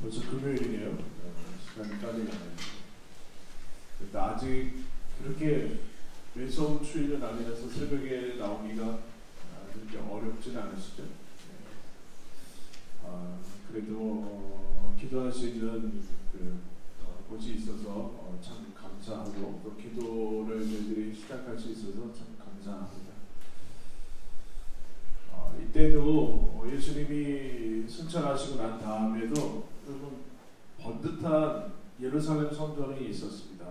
벌써 금요일이네요. 시간이 빨리 가네요. 아직 그렇게 매서운 추위는 아니라서 새벽에 나오기가 그렇게 어렵진 않으시죠? 그래도 기도할 수 있는 곳이 있어서 참 감사하고 또 기도를 저희들이 시작할 수 있어서 참 감사합니다. 이때도 예수님이 승천하시고 난 다음에도 여러분 번듯한 예루살렘 성전이 있었습니다.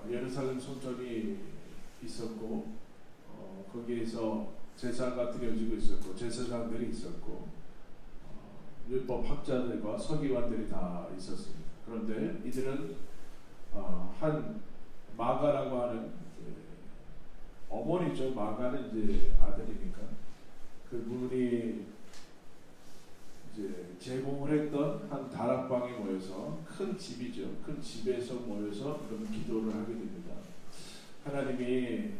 예루살렘 성전이 있었고 거기에서 제사가 드려지고 있었고 제사장들이 있었고 율법 학자들과 서기관들이 다 있었습니다. 그런데 이들은 한 마가라고 하는 어머니죠. 마가는 이제 아들이니까 그분이 이제 제공을 했던 한 다락방에 모여서 큰 집이죠. 큰 집에서 모여서 그런 기도를 하게 됩니다. 하나님이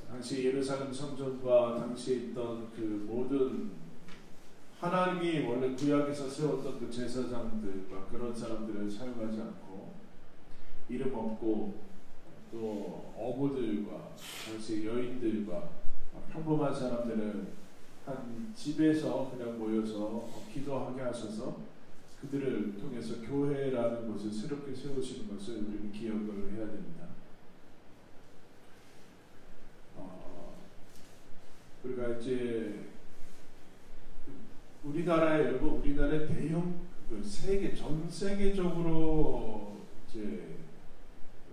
당시 예루살렘 성전과 당시에 있던 그 모든 하나님이 원래 구약에서 세웠던 그 제사장들과 그런 사람들을 사용하지 않고 이름 없고 또 어부들과 당시 여인들과 평범한 사람들을 한 집에서 그냥 모여서 기도하게 하셔서 그들을 통해서 교회라는 것을 새롭게 세우시는 것을 우리는 기억을 해야 됩니다. 우리가 이제 우리나라의 대형 전 세계적으로 이제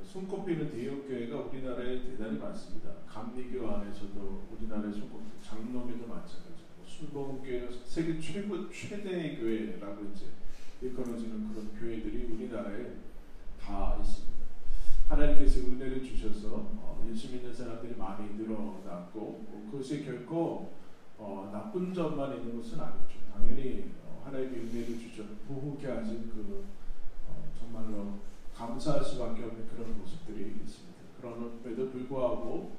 손꼽히는 대형 교회가 우리나라에 대단히 많습니다. 감리교 안에서도 우리나라에 손꼽히는 장로교도 마찬가지고 순복음교회가 세계 최대의 교회라고 이제 일컬어지는 그런 교회들이 우리나라에 다 있습니다. 하나님께서 은혜를 주셔서 예수 믿는 사람들이 많이 늘어났고 그것이 결코 나쁜 점만 있는 것은 아니죠. 당연히 하나님의 은혜를 주셔서 부흥케 하신 정말로 감사할 수밖에 없는 그런 모습들이 있습니다. 그럼에도 불구하고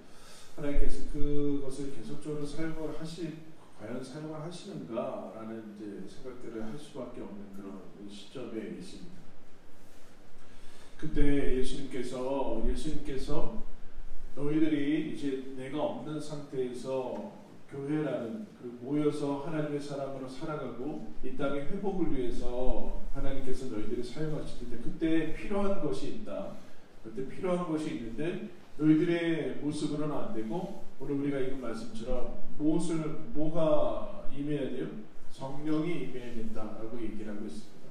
하나님께서 그것을 계속적으로 과연 사용을 하시는가라는 이제 생각들을 할 수밖에 없는 그런 시점에 있습니다. 그때 예수님께서 너희들이 이제 내가 없는 상태에서 교회라는 모여서 하나님의 사람으로 살아가고 이 땅의 회복을 위해서 하나님께서 너희들이 사용하실 때 그때 필요한 것이 있다. 그때 필요한 것이 있는데 너희들의 모습으로는 안 되고 오늘 우리가 읽은 말씀처럼 뭐가 임해야 돼요? 성령이 임해야 된다라고 얘기를 하고 있습니다.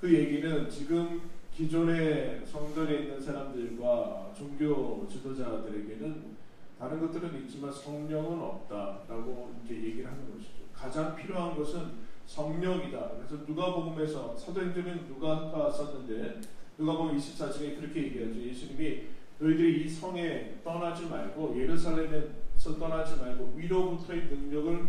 그 얘기는 지금 기존의 성전에 있는 사람들과 종교 지도자들에게는 다른 것들은 있지만 성령은 없다라고 이제 얘기를 하는 것이죠. 가장 필요한 것은 성령이다. 그래서 누가복음에서 사도행전은 누가가 썼는데 누가복음 24장에 그렇게 얘기하죠. 예수님이 너희들이 이 성에 떠나지 말고 예루살렘에서 떠나지 말고 위로부터의 능력을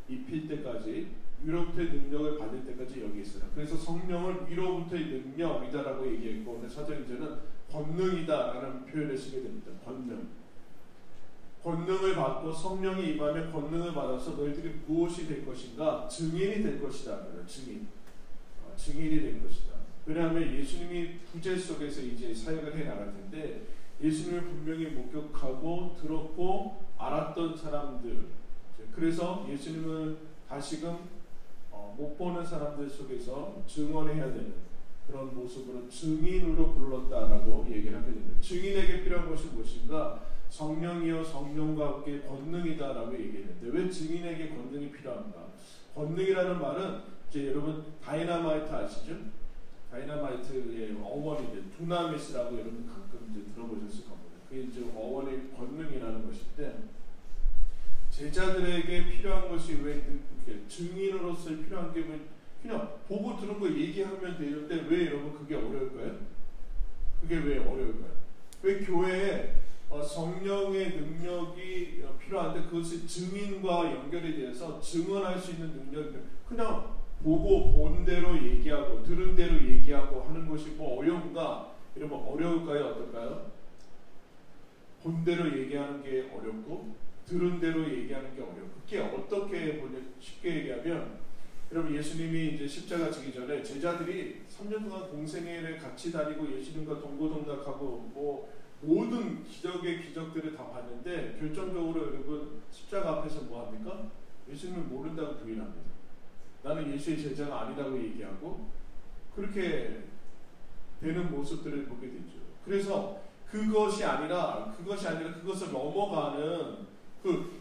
입힐 때까지 위로부터의 능력을 받을 때까지 여기 있어라. 그래서 성령을 위로부터의 능력이다라고 얘기했고 오늘 사도행전은 권능이다라는 표현을 쓰게 됩니다. 권능을 받고 성령이 임하면 권능을 받아서 너희들이 무엇이 될 것인가? 증인이 될 것이다. 증인이 될 것이다. 왜냐하면 예수님이 부재 속에서 이제 사역을 해 나갈 텐데 예수님을 분명히 목격하고 들었고 알았던 사람들 그래서 예수님을 다시금 못 보는 사람들 속에서 증언해야 되는 그런 모습으로 증인으로 불렀다라고 얘기를 하게 됩니다. 증인에게 필요한 것이 무엇인가? 성령이요 성령과 함께 권능이다라고 얘기했는데 왜 증인에게 권능이 필요한가? 권능이라는 말은 이제 여러분 다이너마이트 아시죠? 다이너마이트의 어원인데 두나미스라고 여러분 가끔 이제 들어보셨을 겁니다. 그게 이제 어원의 권능이라는 것인데 제자들에게 필요한 것이 왜 증인으로서 필요한 게 그냥 보고 들은 거 얘기하면 되는데 왜 여러분 그게 어려울까요? 그게 왜 어려울까요? 왜 교회에 성령의 능력이 필요한데 그것이 증인과 연결이 돼서 증언할 수 있는 능력이 그냥 보고 본 대로 얘기하고 들은 대로 얘기하고 하는 것이 뭐 어려운가? 여러분 어려울까요? 어떨까요? 본 대로 얘기하는 게 어렵고 들은 대로 얘기하는 게 어려워. 그게 어떻게 쉽게 얘기하면 여러분 예수님이 이제 십자가 지기 전에 제자들이 3년 동안 공생애를 같이 다니고 예수님과 동고동락하고 뭐 모든 기적의 기적들을 다 봤는데 결정적으로 여러분 십자가 앞에서 뭐 합니까? 예수님을 모른다고 부인합니다. 나는 예수의 제자가 아니라고 얘기하고 그렇게 되는 모습들을 보게 되죠. 그래서 그것이 아니라 그것을 넘어가는 그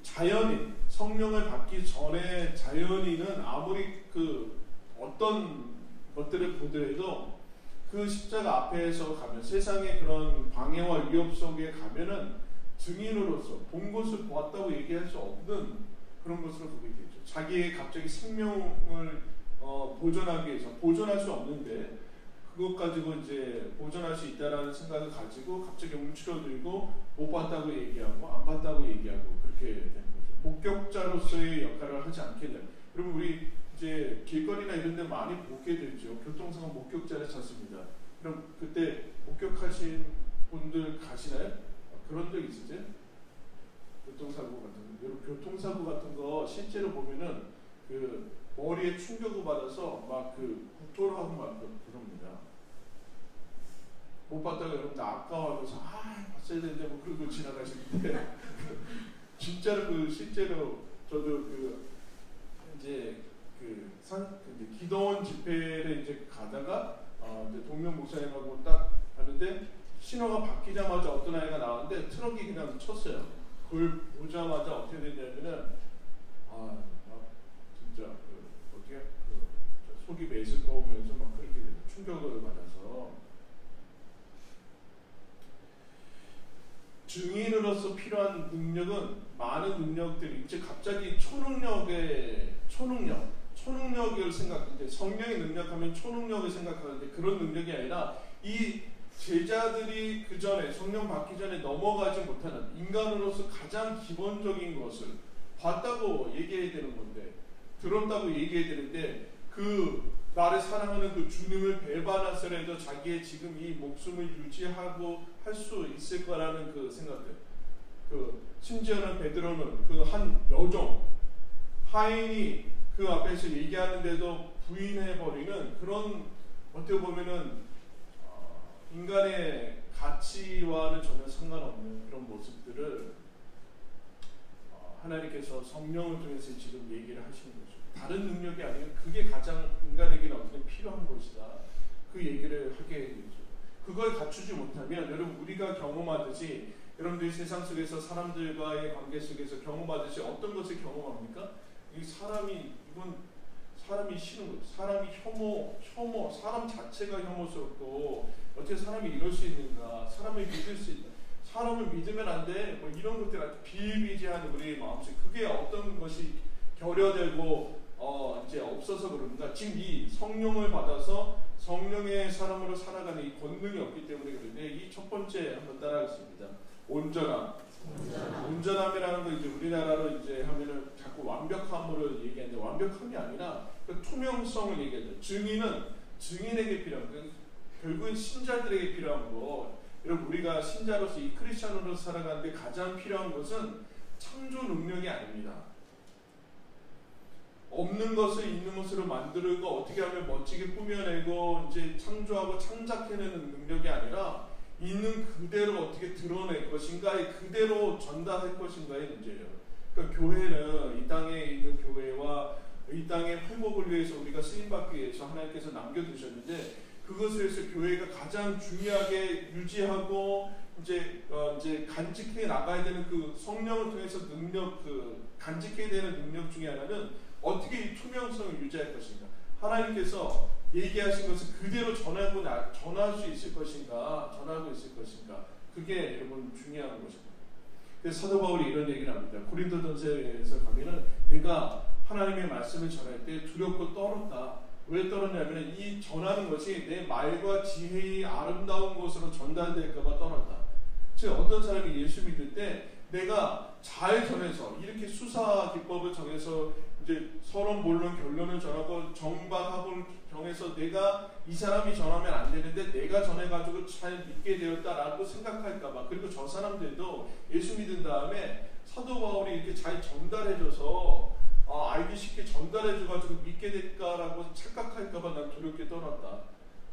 자연인, 성령을 받기 전에 자연인은 아무리 그 어떤 것들을 보더라도 그 십자가 앞에서 가면 세상의 그런 방해와 위협 속에 가면은 증인으로서 본 것을 보았다고 얘기할 수 없는 그런 것으로 보게 되죠. 자기의 갑자기 생명을 보존하기 위해서 보존할 수 없는데 그것 가지고 이제 보존할 수 있다라는 생각을 가지고 갑자기 움츠러들고 못 봤다고 얘기하고 안 봤다고 얘기하고 그렇게 되는 거죠. 목격자로서의 역할을 하지 않게 돼요. 여러분 우리 이제 길거리나 이런 데 많이 보게 되죠. 교통사고 목격자를 찾습니다. 그럼 그때 목격하신 분들 가시나요? 그런 적 있으세요? 교통사고 같은 거. 여러분 교통사고 같은 거 실제로 보면은 그 머리에 충격을 받아서 막 그 구토를 하고 막 그럽니다. 못 봤다가 여러분 아까워서 봤어야 되는데 뭐 그러고 지나가시는데 진짜로 실제로 저도 이제 기도원 집회를 이제 가다가 이제 동명 목사님하고 딱 가는데 신호가 바뀌자마자 어떤 아이가 나왔는데 트럭이 그냥 쳤어요. 그걸 보자마자 어떻게 됐냐면은 진짜 어떻게 속이 메스꺼우면서 막 그렇게 충격을 받아서 증인으로서 필요한 능력은 많은 능력들이 이제 갑자기 초능력을 생각하는데 성령의 능력하면 초능력을 생각하는데 그런 능력이 아니라 이 제자들이 그 전에 성령 받기 전에 넘어가지 못하는 인간으로서 가장 기본적인 것을 봤다고 얘기해야 되는 건데 들었다고 얘기해야 되는데 그 나를 사랑하는 그 주님을 배반하더라도 자기의 지금 이 목숨을 유지하고 할 수 있을 거라는 그 생각들. 심지어는 베드로는 그 한 여종 하인이 그 앞에서 얘기하는데도 부인해버리는 그런 어떻게 보면은 인간의 가치와는 전혀 상관없는 그런 모습들을 하나님께서 성령을 통해서 지금 얘기를 하시는 거죠. 다른 능력이 아니라 그게 가장 인간에게는 어떻게 필요한 것이다. 그 얘기를 하게 되죠. 그걸 갖추지 못하면 여러분 우리가 경험하듯이 여러분들이 세상 속에서 사람들과의 관계 속에서 경험하듯이 어떤 것을 경험합니까? 이건 사람이 싫은 거죠. 사람이 혐오, 사람 자체가 혐오스럽고 어떻게 사람이 이럴 수 있는가? 사람을 믿을 수 있다. 사람을 믿으면 안 돼. 뭐 이런 것들 아주 비일비재한 우리의 마음속 그게 어떤 것이 결여되고 이제 없어서 그런가? 지금 이 성령을 받아서 성령의 사람으로 살아가는 이 권능이 없기 때문에 그런데 이 첫 번째 한번 따라하겠습니다. 온전함이라는 거 이제 우리나라로 이제 하면은 자꾸 완벽함으로 얘기하는데 완벽함이 아니라 그 투명성을 얘기하죠. 증인은 증인에게 필요한 거, 결국은 신자들에게 필요한 거. 여러분 우리가 신자로서 이 크리스천으로 살아가는데 가장 필요한 것은 창조 능력이 아닙니다. 없는 것을 있는 것으로 만들고 어떻게 하면 멋지게 꾸며내고 이제 창조하고 창작해내는 능력이 아니라 있는 그대로 어떻게 드러낼 것인가에 그대로 전달할 것인가의 문제예요. 그러니까 교회는 이 땅에 있는 교회와 이 땅의 회복을 위해서 우리가 쓰임받기 위해서 하나님께서 남겨두셨는데 그것을 위해서 교회가 가장 중요하게 유지하고 이제 간직해 나가야 되는 그 성령을 통해서 간직해야 되는 능력 중에 하나는 어떻게 이 투명성을 유지할 것인가. 하나님께서 얘기하신 것을 그대로 전할 수 있을 것인가, 전하고 있을 것인가. 그게 여러분 중요한 것입니다. 그래서 사도 바울이 이런 얘기를 합니다. 고린도전서에서 가면은 내가 하나님의 말씀을 전할 때 두렵고 떨었다. 왜 떨었냐면 이 전하는 것이 내 말과 지혜의 아름다운 것으로 전달될까봐 떨었다. 즉 어떤 사람이 예수 믿을 때 내가 잘 전해서 이렇게 수사 기법을 정해서 이제 서론 본론 결론을 전하고 정박학을 정해서 내가 이 사람이 전하면 안 되는데 내가 전해가지고 잘 믿게 되었다라고 생각할까봐. 그리고 저 사람들도 예수 믿은 다음에 사도 바울이 이렇게 잘 전달해줘서 알기 쉽게 전달해줘가지고 믿게 될까라고 착각할까봐 난 두렵게 떠났다.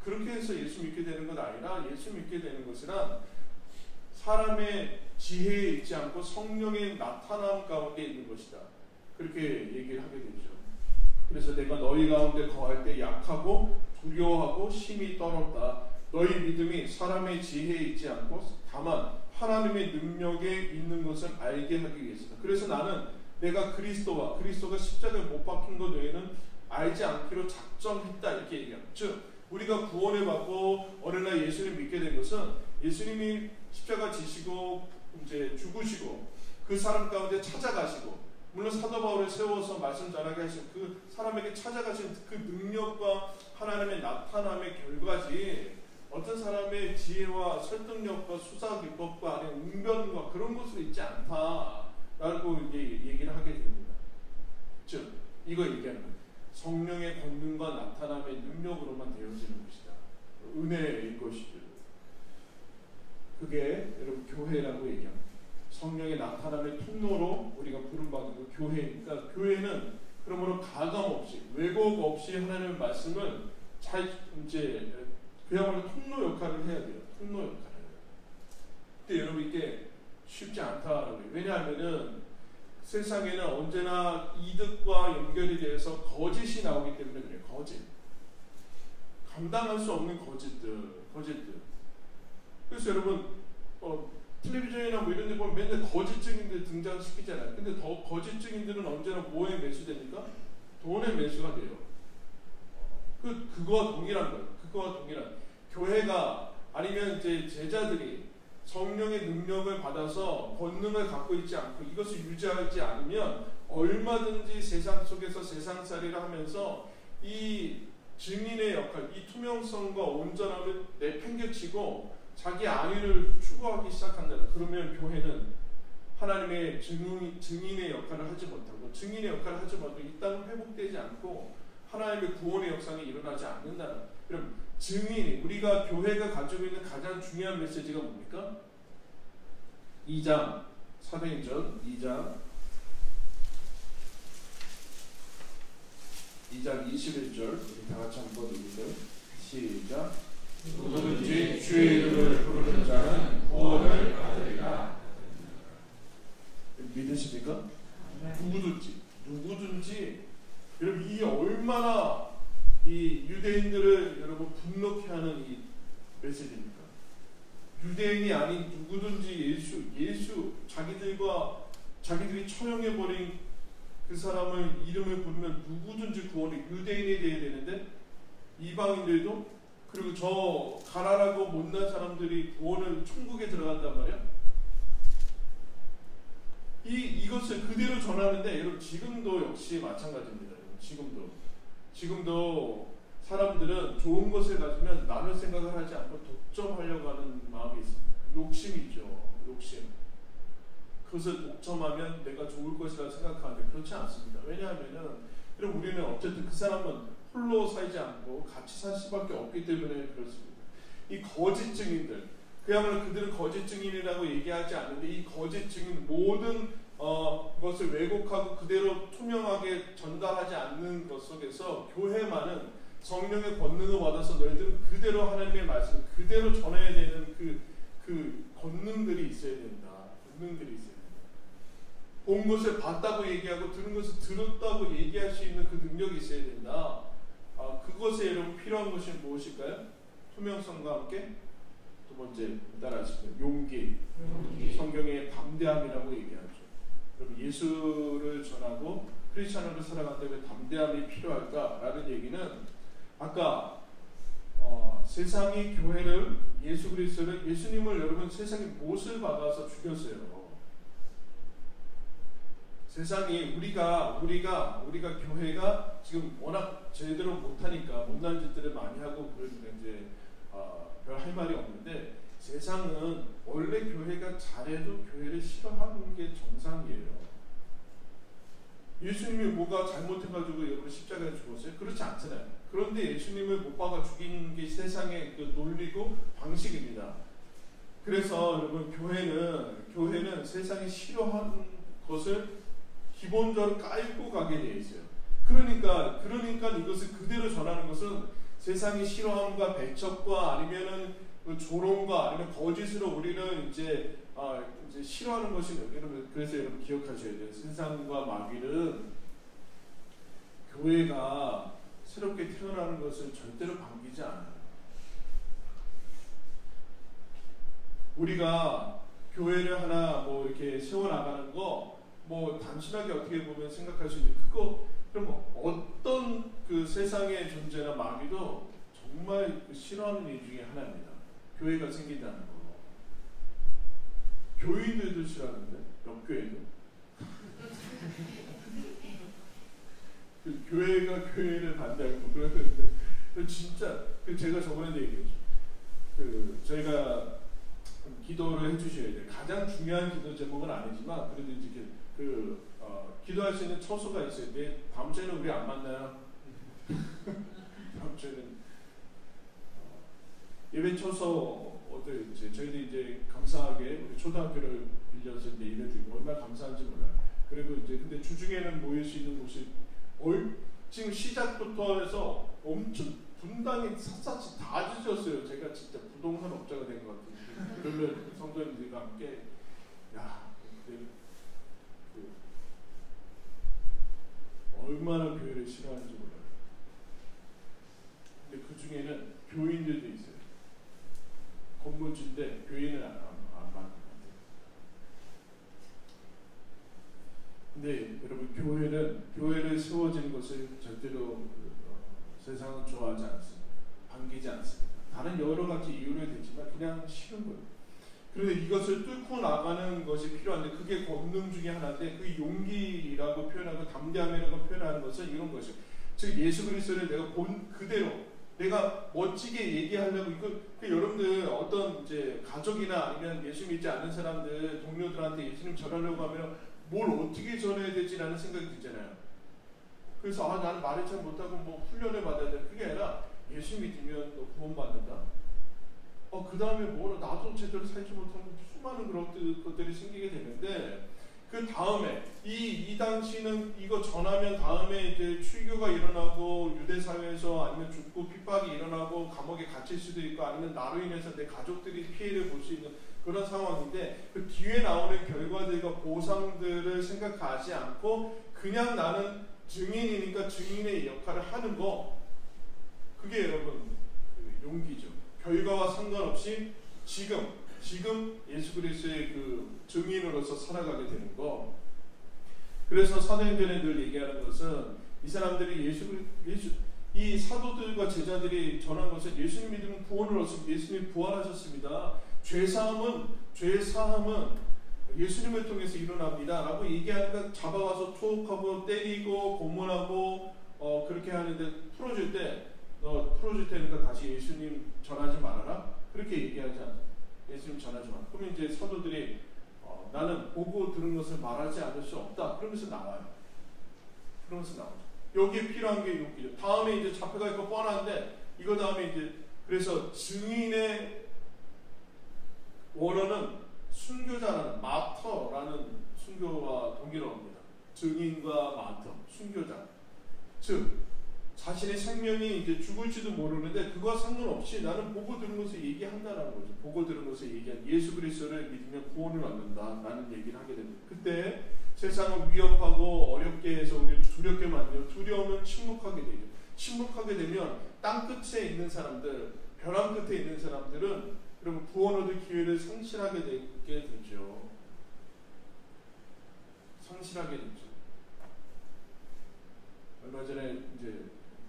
그렇게 해서 예수 믿게 되는 건 아니라 예수 믿게 되는 것이란 사람의 지혜에 있지 않고 성령의 나타남 가운데 있는 것이다. 그렇게 얘기를 하게 되죠. 그래서 내가 너희 가운데 거할 때 약하고 두려워하고 힘이 떨었다. 너희 믿음이 사람의 지혜에 있지 않고 다만 하나님의 능력에 있는 것을 알게 하기 위해서다. 그래서 나는 내가 그리스도가 십자가에 못 박힌 것 외에는 알지 않기로 작정했다. 이렇게 얘기합니다. 즉 우리가 구원을 받고 어느 날 예수님 믿게 된 것은 예수님이 십자가 지시고 이제 죽으시고 그 사람 가운데 찾아가시고, 물론 사도 바울을 세워서 말씀 전하게 하신 그 사람에게 찾아가신 그 능력과 하나님의 나타남의 결과지 어떤 사람의 지혜와 설득력과 수사 기법과 아니면 웅변과 그런 것으로 있지 않다라고 이제 얘기를 하게 됩니다. 즉 이거 얘기하는 거예요. 성령의 권능과 나타남의 능력으로만 되어지는 것이다. 은혜인 것이죠. 그게 여러분 교회라고 얘기합니다. 성령의 나타남의 통로로 우리가 부름받은 그 교회니까, 교회는 그러므로 가감 없이 왜곡 없이 하나님의 말씀을 잘 이제 그야말로 통로 역할을 해야 돼요. 통로 역할을. 근데 여러분 이게 쉽지 않다라고 해요. 왜냐하면은 세상에는 언제나 이득과 연결이 돼서 거짓이 나오기 때문에 그래요. 거짓. 감당할 수 없는 거짓들. 그래서 여러분 텔레비전이나 뭐 이런 데 보면 맨날 거짓 증인들 등장시키잖아요. 근데 더 거짓 증인들은 언제나 뭐에 매수됩니까? 돈에 매수가 돼요. 그거와 동일한 거예요. 그거와 동일한. 교회가 아니면 이제 제자들이 성령의 능력을 받아서 권능을 갖고 있지 않고 이것을 유지하지 않으면 얼마든지 세상 속에서 세상살이를 하면서 이 증인의 역할, 이 투명성과 온전함을 내팽개치고 자기 안위를 추구하기 시작한다. 그러면 교회는 하나님의 증인의 역할을 하지 못하고, 증인의 역할을 하지 못하고 이 땅은 회복되지 않고 하나님의 구원의 역사가 일어나지 않는다는. 그럼 증인이, 우리가 교회가 가지고 있는 가장 중요한 메시지가 뭡니까? 2장 사도행전 2장 21절 우리 다 같이 한번 읽을까요? 시작. 누구든지 주의 이름을 부르는 자는 구원을 받으리라. 믿으십니까? 누구든지. 여러분 이 얼마나 이 유대인들을 여러분 분노케 하는 이 메시지입니까? 유대인이 아닌 누구든지 예수 자기들이 처형해버린 그 사람을 이름을 부르면 누구든지 구원이, 유대인이 돼야 되는데 이방인들도, 그리고 저 가난하고 못난 사람들이 구원을 천국에 들어간단 말이야. 이것을 그대로 전하는데 여러분 지금도 역시 마찬가지입니다. 지금도 사람들은 좋은 것을 가지면 남의 생각을 하지 않고 독점하려고 하는 마음이 있습니다. 욕심이죠. 욕심. 그것을 독점하면 내가 좋을 것이라 생각하는데 그렇지 않습니다. 왜냐하면은 우리는 어쨌든 그 사람은 홀로 살지 않고 같이 살 수밖에 없기 때문에 그렇습니다. 이 거짓 증인들, 그야말로 그들은 거짓 증인이라고 얘기하지 않는데 이 거짓 증인 모든 것을 왜곡하고 그대로 투명하게 전달하지 않는 것 속에서 교회만은 성령의 권능을 받아서 너희들은 그대로 하나님의 말씀 그대로 전해야 되는 그 권능들이 있어야 된다. 권능들이 있어야 된다. 본 것을 봤다고 얘기하고 들은 것을 들었다고 얘기할 수 있는 그 능력이 있어야 된다. 그것에 여러분 필요한 것이 무엇일까요? 투명성과 함께 두 번째 따라하시면 용기. 성경의 담대함이라고 얘기하죠. 그럼 예수를 전하고 크리스천으로 살아간다면 담대함이 필요할까라는 얘기는 아까 세상이 교회를, 예수 그리스도를, 예수님을 여러분 세상이 못을 박아서 죽였어요. 세상이 우리가 교회가 지금 워낙 제대로 못하니까 못난 짓들을 많이 하고 그러니까 이제 별 할 말이 없는데, 세상은 원래 교회가 잘해도 교회를 싫어하는 게 정상이에요. 예수님이 뭐가 잘못해가지고 여러분 십자가에 죽었어요? 그렇지 않잖아요. 그런데 예수님을 못 박아 죽이는 게 세상의 그 논리고 방식입니다. 그래서 여러분 교회는 세상이 싫어하는 것을 기본적으로 깔고 가게 되어 있어요. 그러니까 이것을 그대로 전하는 것은 세상의 싫어함과 배척과 아니면은 조롱과 아니면 거짓으로 우리는 이제 싫어하는 것이 여러분, 그래서 여러분 기억하셔야 돼요. 세상과 마귀는 교회가 새롭게 태어나는 것을 절대로 반기지 않아요. 우리가 교회를 하나 뭐 이렇게 세워나가는 거 뭐 단순하게 어떻게 보면 생각할 수 있는데, 그거 그럼 어떤 그 세상의 존재나 마귀도 정말 싫어하는 일 중에 하나입니다. 교회가 생긴다는 거. 교인들도 싫어하는데, 옆교회도. 그 교회가 교회를 반대하고 그러는데, 진짜 제가 저번에도 얘기했죠. 저희가 기도를 해주셔야 돼요. 가장 중요한 기도 제목은 아니지만 그래도 이제 기도할 수 있는 처소가 있어요. 다음 주에는 우리 안 만나요. 다음 주에는 예배 처소 어떨지 저희도 이제 감사하게 우리 초등학교를 빌려서 이제 예배 드리고 얼마나 감사한지 몰라요. 그리고 이제 근데 주중에는 모일 수 있는 곳이 지금 시작부터 해서 엄청 분당이 샅샅이 다 주셨어요. 제가 진짜 부동산 업자가 된 것 같아요. 그러면 성도님들과 함께 얼마나 교회를 싫어하는지 몰라요. 근데 그 중에는 교인들도 있어요. 건물주인데 교인을 안 받는 것 같아요. 근데 여러분, 교회를 세워지는 것을 절대로 세상은 좋아하지 않습니다. 반기지 않습니다. 다른 여러 가지 이유로 되지만 그냥 싫은 거예요. 그런데 이것을 뚫고 나가는 것이 필요한데, 그게 권능 중에 하나인데, 그 용기라고 표현하고 담대함이라고 표현하는 것은 이런 것이죠. 즉 예수 그리스도를 내가 본 그대로 내가 멋지게 얘기하려고, 여러분들 어떤 이제 가족이나 아니면 예수 믿지 않는 사람들 동료들한테 예수님 전하려고 하면 뭘 어떻게 전해야 될지라는 생각이 들잖아요. 그래서 나는 말을 잘 못하고 뭐 훈련을 받아야 돼. 그게 아니라 예수 믿으면 너 구원받는다. 그 다음에 나도 제대로 살지 못하면 수많은 그런 것들이 생기게 되는데, 그 다음에 이 당시는 이거 전하면 다음에 이제 출교가 일어나고 유대 사회에서 아니면 죽고 핍박이 일어나고 감옥에 갇힐 수도 있고 아니면 나로 인해서 내 가족들이 피해를 볼 수 있는 그런 상황인데, 그 뒤에 나오는 결과들과 보상들을 생각하지 않고 그냥 나는 증인이니까 증인의 역할을 하는 거, 그게 여러분 용기죠. 결과와 상관없이 지금 예수 그리스도의 그 증인으로서 살아가게 되는 거. 그래서 사도행전에 늘 얘기하는 것은 이 사람들이 이 사도들과 제자들이 전한 것은 예수님 믿으면 구원을 얻습니다. 예수님 부활하셨습니다. 죄사함은 예수님을 통해서 일어납니다. 라고 얘기하니까 잡아와서 투옥하고 때리고 고문하고 그렇게 하는데, 풀어줄 테니까 다시 예수님 전하지 말아라. 그렇게 얘기하지 않아요. 예수님 전하지 마라. 그러면 이제 사도들이 나는 보고 들은 것을 말하지 않을 수 없다. 그러면서 나와요. 여기에 필요한 게 용기죠. 다음에 이제 잡혀갈 거 뻔한데, 이거 다음에 이제 그래서 증인의 원어는 순교자라는 마터라는 순교와 동일어입니다. 증인과 마터, 순교자. 즉 자신의 생명이 이제 죽을지도 모르는데 그거와 상관없이 나는 보고 들은 것을 얘기한다라는 거죠. 보고 들은 것을 얘기한 예수 그리스도를 믿으면 구원을 얻는다라는 얘기를 하게 됩니다. 그때 세상을 위협하고 어렵게 해서 우리를 두렵게 만들고, 두려우면 침묵하게 되죠. 침묵하게 되면 땅 끝에 있는 사람들, 벼랑 끝에 있는 사람들은 여러분 구원 얻을 기회를 상실하게 되죠. 얼마 전에 이제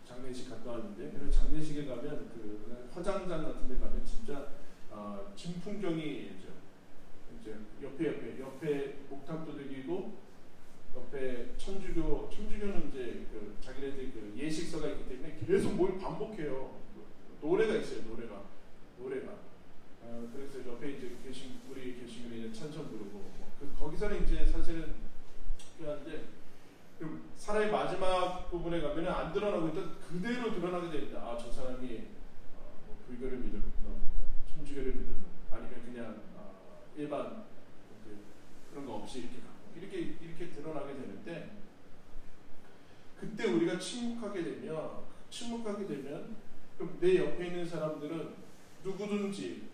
장례식 갔다 왔는데, 장례식에 가면 그 화장장 같은 데 가면 진짜 진풍경이 이제 옆에 목탁도 드리고, 옆에 천주교는 이제 그 자기네들 그 예식서가 있기 때문에 계속 뭘 반복해요. 노래가 있어요. 노래가. 그래서 옆에 이제 우리 계시면 이제 찬송 부르고, 거기서는 이제 사실은 하는데, 사람의 마지막 부분에 가면 안 드러나고 일단 그대로 드러나게 됩니다. 저 사람이 불교를 믿었나, 천주교를 믿었나, 아니면 그냥 일반 그런 거 없이 이렇게 갖고. 이렇게 드러나게 되는데, 그때 우리가 침묵하게 되면 그럼 내 옆에 있는 사람들은 누구든지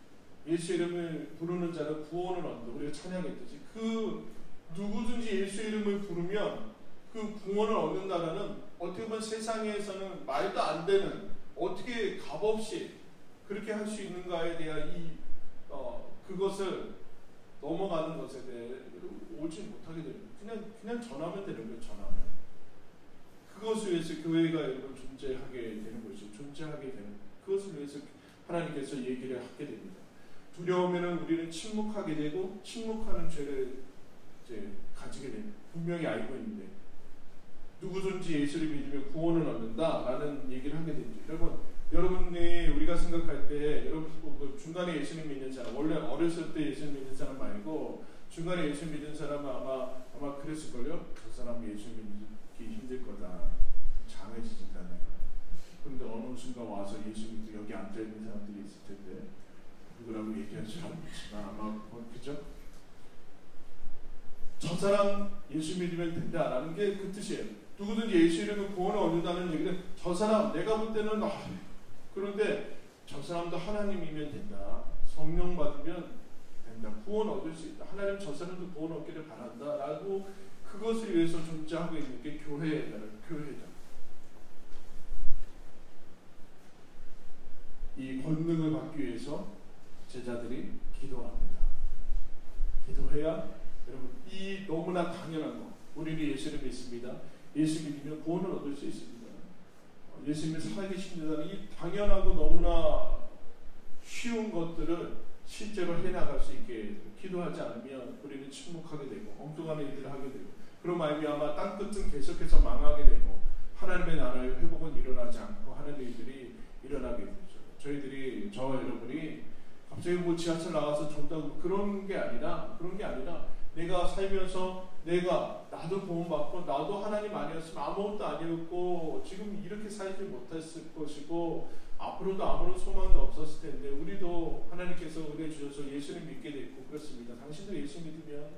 예수 이름을 부르는 자는 구원을 얻는다. 우리가 찬양했듯이 그 누구든지 예수 이름을 부르면 그 구원을 얻는다라는, 어떻게 보면 세상에서는 말도 안 되는, 어떻게 값없이 그렇게 할 수 있는가에 대한 그것을 넘어가는 것에 대해 오지 못하게 됩니다. 그냥 전하면 되는 거예요. 전하면. 그것을 위해서 교회가 여러분 존재하게 되는 것이죠. 존재하게 되는, 그것을 위해서 하나님께서 얘기를 하게 됩니다. 두려우면은 우리는 침묵하게 되고, 침묵하는 죄를 이제 가지게 됩니다. 분명히 알고 있는데 누구든지 예수를 믿으면 구원을 얻는다라는 얘기를 하게 되죠. 여러분이 우리가 생각할 때, 여러분 중간에 예수님 믿는 사람, 원래 어렸을 때 예수님 믿는 사람 말고 중간에 예수 믿는 사람은 아마 그랬을걸요. 저 사람 예수 믿기 힘들 거다, 장애지진다 내가. 그런데 어느 순간 와서 예수 믿고 여기 앉아 있는 사람들이 있을 텐데, 누구라고 얘기할 줄 모르지만 아마 그죠? 저 사람 예수 믿으면 된다라는 게 그 뜻이에요. 누구든지 예수 이름으로 구원을 얻는다는 얘기는, 저 사람 내가 볼 때는 그런데 저 사람도 하나님이면 된다. 성령 받으면 된다. 구원 얻을 수 있다. 하나님 저 사람도 구원 얻기를 바란다. 라고 그것을 위해서 존재하고 있는 게 교회다. 이 권능을 받기 위해서 제자들이 기도합니다. 기도해야, 여러분, 이 너무나 당연한 거, 우리는 예수를 믿습니다. 예수 믿으면 구원을 얻을 수 있습니다. 예수님이 살아계십니다는 이 당연하고 너무나 쉬운 것들을 실제로 해나갈 수 있게 기도하지 않으면 우리는 침묵하게 되고 엉뚱한 일들을 하게 되고, 그런 말미암아 땅끝은 계속해서 망하게 되고 하나님의 나라의 회복은 일어나지 않고 하는 일들이 일어나게 되죠. 저와 여러분이 갑자기 뭐 지하철 나가서 전다고 그런 게 아니라 내가 살면서 나도 구원받고 나도 하나님 아니었으면 아무것도 아니었고 지금 이렇게 살지 못했을 것이고 앞으로도 아무런 소망도 없었을 텐데, 우리도 하나님께서 은혜 주셔서 예수를 믿게 됐고 그렇습니다. 당신도 예수 믿으면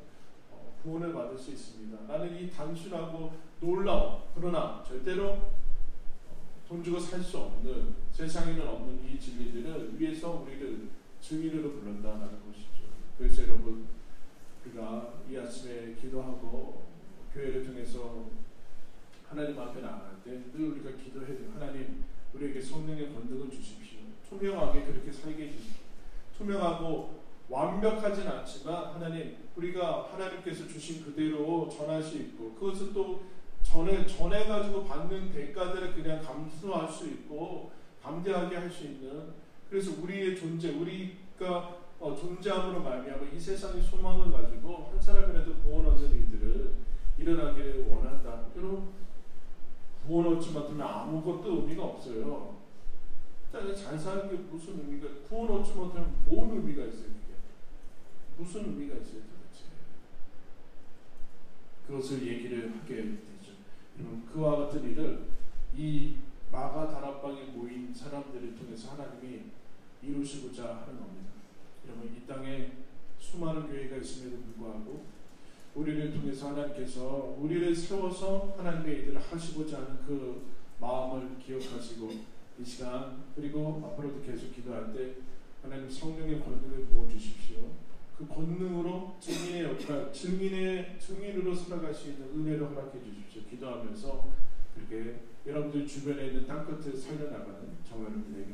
구원을 받을 수 있습니다. 나는 이 단순하고 놀라운, 그러나 절대로 돈 주고 살 수 없는, 세상에는 없는 이 진리들을 위해서 우리를 증인으로 부른다는 것이죠. 그래서 여러분, 우리가 이 아침에 기도하고 교회를 통해서 하나님 앞에 나갈 때 늘 우리가 기도해야 돼요. 하나님, 우리에게 성령의 권능을 주십시오. 투명하게 그렇게 살게 해주십시오. 투명하고 완벽하진 않지만 하나님, 우리가 하나님께서 주신 그대로 전할 수 있고, 그것을 또 전해가지고 받는 대가들을 그냥 감수할 수 있고 감대하게 할 수 있는, 그래서 우리의 존재, 우리가 존재함으로 말미암아 이 세상의 소망을 가지고 한 사람이라도 구원 얻는 일들을 일어나기를 원한다. 여러분, 구원 얻지 못하면 아무것도 의미가 없어요. 잘 사는 게 무슨 의미가, 구원 얻지 못하면 뭔 의미가 있어요? 그게 무슨 의미가 있어요 도대체? 그것을 얘기를 하게 되죠. 여러분, 그와 같은 일을 이 마가 다락방에 모인 사람들을 통해서 하나님이 이루시고자 하는 겁니다. 여러분, 이 땅에 수많은 교회가 있음에도 불구하고 우리를 통해서 하나님께서 우리를 세워서 하나님의 일들을 하시고자 하는 그 마음을 기억하시고, 이 시간 그리고 앞으로도 계속 기도할 때 하나님 성령의 권능을 부어주십시오. 그 권능으로 증인의 역할, 증인으로 살아갈 수 있는 은혜를 허락해 주십시오. 기도하면서 그렇게 여러분들 주변에 있는 땅끝을 살려나가는 저와 여러분에게